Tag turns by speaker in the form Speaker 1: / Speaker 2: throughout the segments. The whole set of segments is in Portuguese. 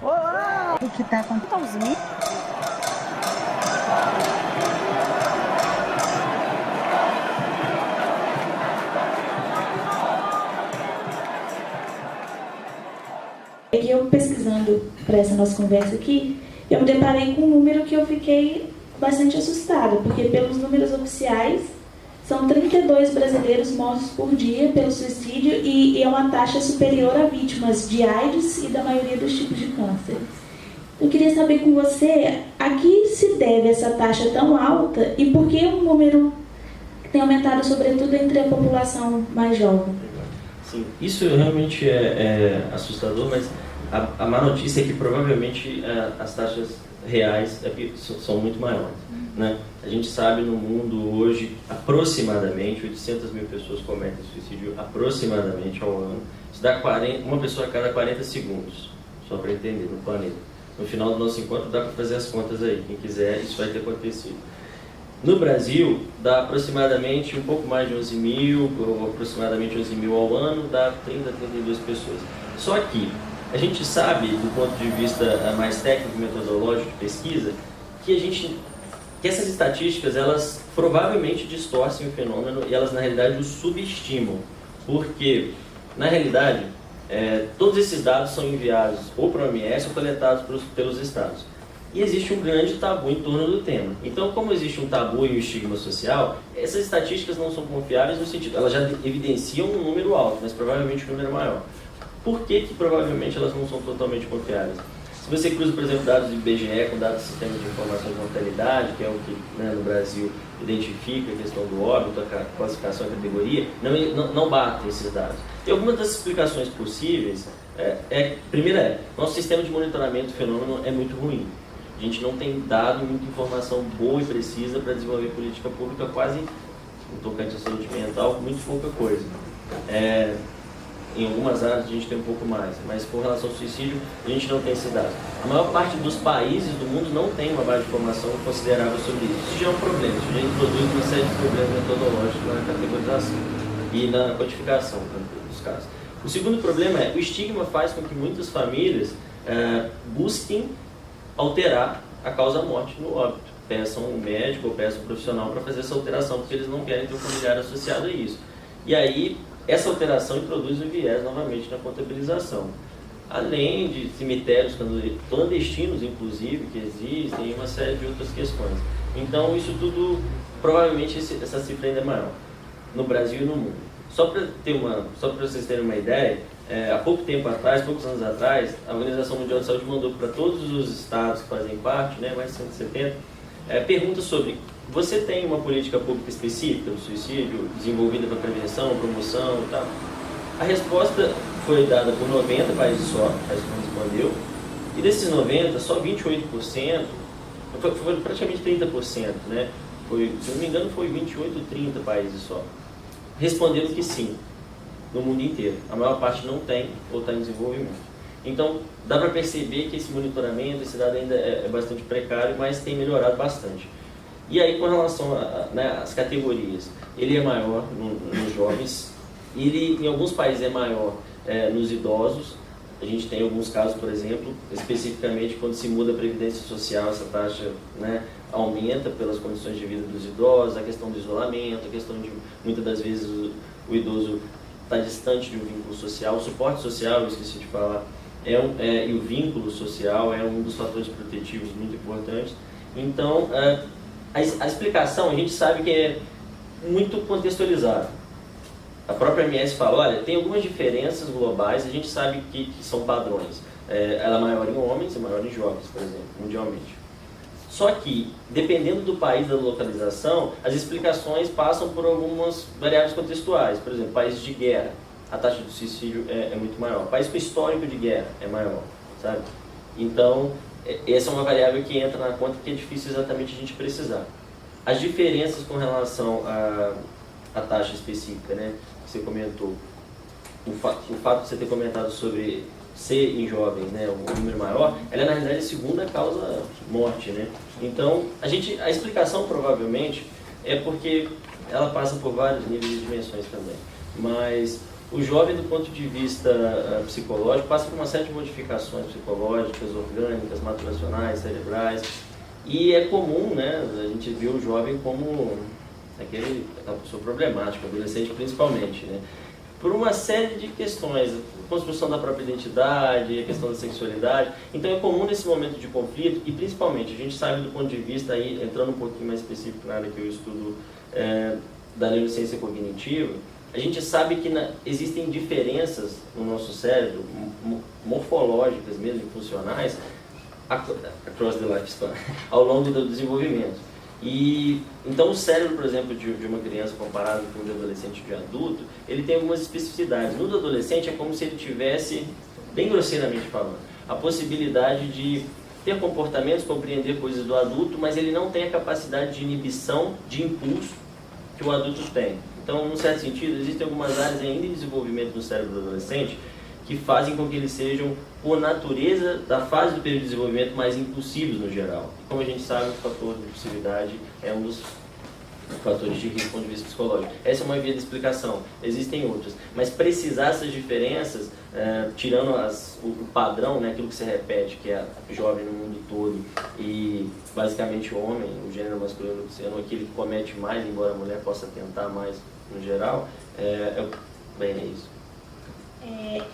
Speaker 1: O que está acontecendo?
Speaker 2: É que eu pesquisando para essa nossa conversa aqui, eu me deparei com um número que eu fiquei bastante assustada, porque pelos números oficiais, são 32 brasileiros mortos por dia pelo suicídio e é uma taxa superior a vítimas de AIDS e da maioria dos tipos de câncer. Eu queria saber com você, a que se deve essa taxa tão alta e por que um número tem aumentado, sobretudo, entre a população mais jovem?
Speaker 3: Sim, isso realmente é assustador, mas a má notícia é que provavelmente as taxas reais são muito maiores. Né? A gente sabe no mundo hoje, aproximadamente 800 mil pessoas cometem suicídio aproximadamente ao ano. Isso dá uma pessoa a cada 40 segundos, só para entender, no planeta. No final do nosso encontro dá para fazer as contas aí, quem quiser, isso vai ter acontecido. No Brasil, dá aproximadamente um pouco mais de 11 mil, ou aproximadamente 11 mil ao ano, dá 30 a 32 pessoas. Só que a gente sabe, do ponto de vista mais técnico, metodológico, de pesquisa, que essas estatísticas, elas provavelmente distorcem o fenômeno e elas, na realidade, o subestimam. Porque, na realidade, todos esses dados são enviados ou para a OMS ou coletados pelos estados. E existe um grande tabu em torno do tema. Então, como existe um tabu e um estigma social, essas estatísticas não são confiáveis no sentido, elas já evidenciam um número alto, mas provavelmente um número maior. Por que provavelmente elas não são totalmente confiáveis? Se você cruza, por exemplo, dados do IBGE com dados do Sistema de Informação de Mortalidade, que é o que, né, no Brasil identifica a questão do óbito, a classificação, a categoria, não batem esses dados. E algumas das explicações possíveis, primeira nosso sistema de monitoramento do fenômeno é muito ruim. A gente não tem dado muita informação boa e precisa para desenvolver política pública, quase, no tocante à saúde mental, muito pouca coisa. Em algumas áreas a gente tem um pouco mais, mas com relação ao suicídio a gente não tem esses dados. A maior parte dos países do mundo não tem uma base de informação considerável sobre isso. Isso já é um problema, isso já introduz uma série de problemas metodológicos na categorização e na codificação dos casos. O segundo problema o estigma faz com que muitas famílias busquem alterar a causa-morte no óbito. Peçam um médico ou peçam um profissional para fazer essa alteração, porque eles não querem ter um familiar associado a isso. E aí, essa alteração introduz um viés novamente na contabilização. Além de cemitérios clandestinos, inclusive, que existem, e uma série de outras questões. Então, isso tudo, provavelmente, essa cifra ainda é maior, no Brasil e no mundo. Só para vocês terem uma ideia, há poucos anos atrás, a Organização Mundial de Saúde mandou para todos os estados que fazem parte, né, mais de 170, perguntas sobre: você tem uma política pública específica do suicídio, desenvolvida para prevenção, promoção e tal? A resposta foi dada por 90 países só, a respondeu, e desses 90, só 28%, foi praticamente 30%, né? Se não me engano, foi 28 ou 30 países só. Responderam que sim, no mundo inteiro. A maior parte não tem ou está em desenvolvimento. Então, dá para perceber que esse monitoramento, esse dado ainda é bastante precário, mas tem melhorado bastante. E aí, com relação às categorias, ele é maior nos jovens, ele em alguns países é maior nos idosos. A gente tem alguns casos, por exemplo, especificamente quando se muda a previdência social, essa taxa, né, aumenta pelas condições de vida dos idosos, a questão do isolamento, a questão de, muitas das vezes, o idoso está distante de um vínculo social, o suporte social, eu esqueci de falar, e o vínculo social é um dos fatores protetivos muito importantes. Então, a explicação, a gente sabe que é muito contextualizada. A própria MS fala, olha, tem algumas diferenças globais, a gente sabe que são padrões. Ela é maior em homens e maior em jovens, por exemplo, mundialmente. Só que, dependendo do país, da localização, as explicações passam por algumas variáveis contextuais. Por exemplo, países de guerra, a taxa de suicídio é muito maior. País com histórico de guerra é maior, sabe? Então, essa é uma variável que entra na conta que é difícil exatamente a gente precisar. As diferenças com relação à taxa específica, né, que você comentou, o fato de você ter comentado sobre ser em jovens, né, um número maior, ela é na realidade a segunda causa morte, né? Então, a explicação provavelmente é porque ela passa por vários níveis de dimensões também. Mas O jovem, do ponto de vista psicológico, passa por uma série de modificações psicológicas, orgânicas, maturacionais, cerebrais. E é comum, né, a gente vê o jovem como aquela pessoa problemática, adolescente principalmente, né? Por uma série de questões, a construção da própria identidade, a questão da sexualidade. Então é comum nesse momento de conflito, e principalmente a gente sabe do ponto de vista, aí, entrando um pouquinho mais específico na área que eu estudo da neurociência cognitiva, a gente sabe que existem diferenças no nosso cérebro, morfológicas mesmo, funcionais, across the lifespan, ao longo do desenvolvimento. E então o cérebro, por exemplo, de uma criança comparado com o de adolescente e de adulto, ele tem algumas especificidades. No do adolescente é como se ele tivesse, bem grosseiramente falando, a possibilidade de ter comportamentos, compreender coisas do adulto, mas ele não tem a capacidade de inibição, de impulso que o adulto tem. Então, num certo sentido, existem algumas áreas ainda em desenvolvimento no cérebro do adolescente que fazem com que eles sejam, por natureza da fase do período de desenvolvimento, mais impulsivos no geral. E como a gente sabe, o fator de impulsividade é um dos fatores de risco do ponto de vista psicológico. Essa é uma via de explicação. Existem outras. Mas precisar essas diferenças, tirando o padrão, né, aquilo que se repete, que é jovem no mundo todo e basicamente o homem, o gênero masculino sendo aquele que comete mais, embora a mulher possa tentar mais no geral, bem, é isso.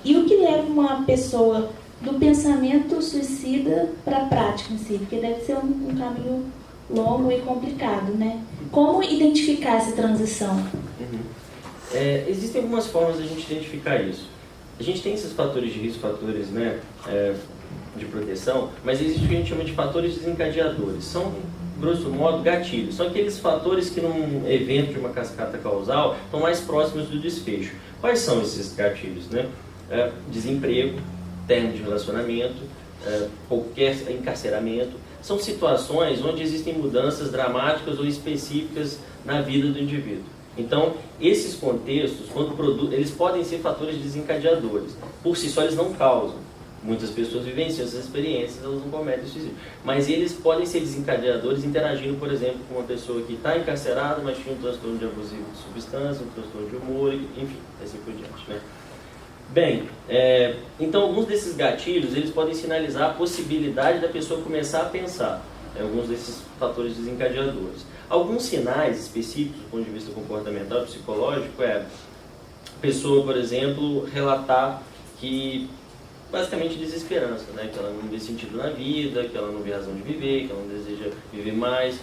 Speaker 2: E o que leva uma pessoa do pensamento suicida para a prática em si? Porque deve ser um caminho longo e complicado, né? Como identificar essa transição?
Speaker 3: Existem algumas formas de a gente identificar isso. A gente tem esses fatores de risco, fatores, né, de proteção, mas existe o que a gente chama de fatores desencadeadores. São, grosso modo, gatilhos. São aqueles fatores que num evento de uma cascata causal estão mais próximos do desfecho. Quais são esses gatilhos, né? Desemprego, término de relacionamento, qualquer encarceramento. São situações onde existem mudanças dramáticas ou específicas na vida do indivíduo. Então, esses contextos, eles podem ser fatores desencadeadores. Por si só, eles não causam. Muitas pessoas vivenciam essas experiências, elas não cometem suicídio. Mas eles podem ser desencadeadores interagindo, por exemplo, com uma pessoa que está encarcerada, mas tinha um transtorno de abusivo de substância, um transtorno de humor, enfim, assim por diante, né? Bem, então alguns desses gatilhos, eles podem sinalizar a possibilidade da pessoa começar a pensar, alguns desses fatores desencadeadores. Alguns sinais específicos do ponto de vista comportamental e psicológico a pessoa, por exemplo, relatar que basicamente desesperança, né? Que ela não vê sentido na vida, que ela não vê razão de viver, que ela não deseja viver mais,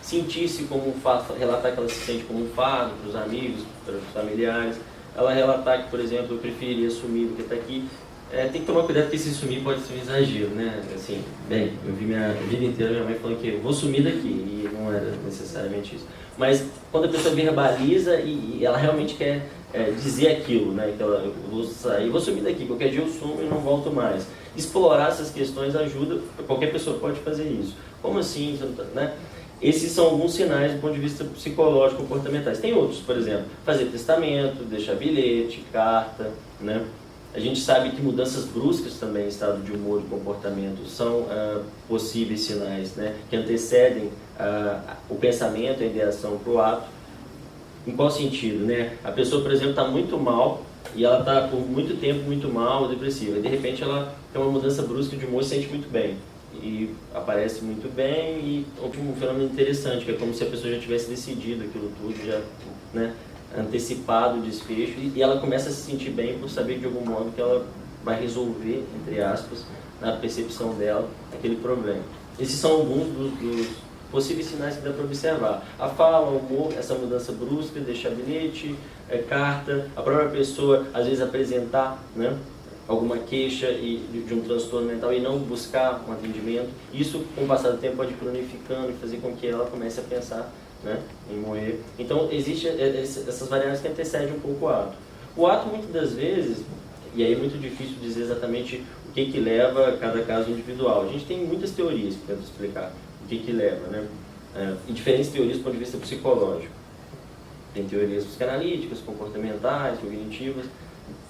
Speaker 3: sentir-se como um fardo, relatar que ela se sente como um fardo para os amigos, para os familiares, ela relatar que, por exemplo, eu preferiria sumir do que estar aqui. Tem que tomar cuidado porque se sumir pode ser um exagero, né? Assim, bem, eu vi minha vida inteira minha mãe falando que eu vou sumir daqui, e não era necessariamente isso. Mas quando a pessoa verbaliza e ela realmente quer dizer aquilo, né? Que eu vou sair, vou sumir daqui, qualquer dia eu sumo e não volto mais. Explorar essas questões ajuda, qualquer pessoa pode fazer isso. Como assim? Né? Esses são alguns sinais do ponto de vista psicológico, comportamentais. Tem outros, por exemplo, fazer testamento, deixar bilhete, carta, né? A gente sabe que mudanças bruscas também em estado de humor e comportamento são possíveis sinais, né, que antecedem o pensamento, a ideação para o ato. Em qual sentido? Né? A pessoa, por exemplo, está muito mal e ela está por muito tempo muito mal, depressiva. E de repente ela tem uma mudança brusca de humor e se sente muito bem. E aparece muito bem e um fenômeno interessante, que é como se a pessoa já tivesse decidido aquilo tudo, já, né, antecipado o desfecho, e ela começa a se sentir bem por saber de algum modo que ela vai resolver, entre aspas, na percepção dela, aquele problema. Esses são alguns dos possíveis sinais que dá para observar. A fala, o humor, essa mudança brusca, deixar bilhete, carta, a própria pessoa às vezes apresentar, né, alguma queixa de um transtorno mental e não buscar um atendimento. Isso, com o passar do tempo, pode ir cronificando e fazer com que ela comece a pensar, né, em morrer. Então, existem essas variáveis que antecedem um pouco o ato. O ato, muitas das vezes, e aí é muito difícil dizer exatamente o que leva a cada caso individual. A gente tem muitas teorias que tentam explicar o que leva, né, e diferentes teorias do ponto de vista psicológico. Tem teorias psicanalíticas, comportamentais, cognitivas.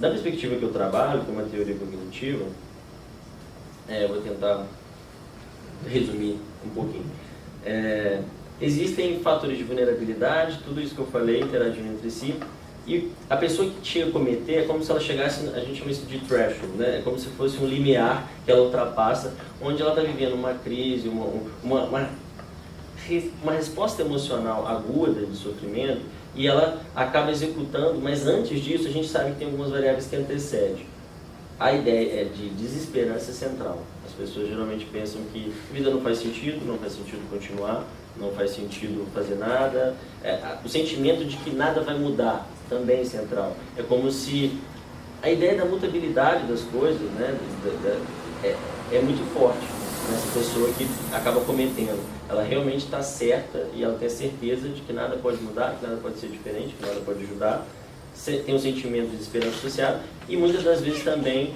Speaker 3: Da perspectiva que eu trabalho, como a teoria cognitiva, eu vou tentar resumir um pouquinho. Existem fatores de vulnerabilidade, tudo isso que eu falei interagindo entre si. E a pessoa que chega a cometer é como se ela chegasse, a gente chama isso de threshold, né? É como se fosse um limiar que ela ultrapassa, onde ela está vivendo uma crise, uma resposta emocional aguda de sofrimento, e ela acaba executando, mas antes disso a gente sabe que tem algumas variáveis que antecedem. A ideia é de desesperança central. As pessoas geralmente pensam que a vida não faz sentido continuar, não faz sentido fazer nada. O sentimento de que nada vai mudar também é central. É como se a ideia da mutabilidade das coisas, né, é muito forte nessa pessoa que acaba cometendo. Ela realmente está certa e ela tem certeza de que nada pode mudar, que nada pode ser diferente, que nada pode ajudar. Tem um sentimento de desesperança associado e muitas das vezes também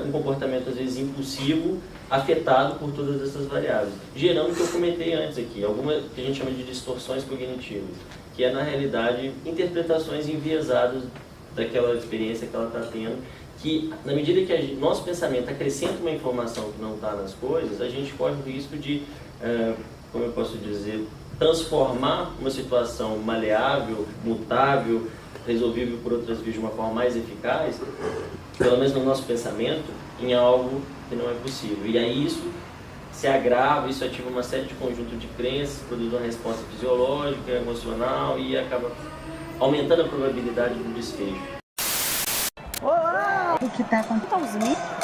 Speaker 3: um comportamento às vezes impulsivo, afetado por todas essas variáveis, gerando o que eu comentei antes aqui, algumas que a gente chama de distorções cognitivas, que é na realidade interpretações enviesadas daquela experiência que ela está tendo, que na medida que nosso pensamento acrescenta uma informação que não está nas coisas, a gente corre o risco de, como eu posso dizer, transformar uma situação maleável, mutável, resolvível por outras vias de uma forma mais eficaz, pelo menos no nosso pensamento, em algo que não é possível. E aí isso se agrava, isso ativa uma série de conjunto de crenças, produz uma resposta fisiológica, emocional e acaba aumentando a probabilidade do desfecho.
Speaker 1: O que está acontecendo?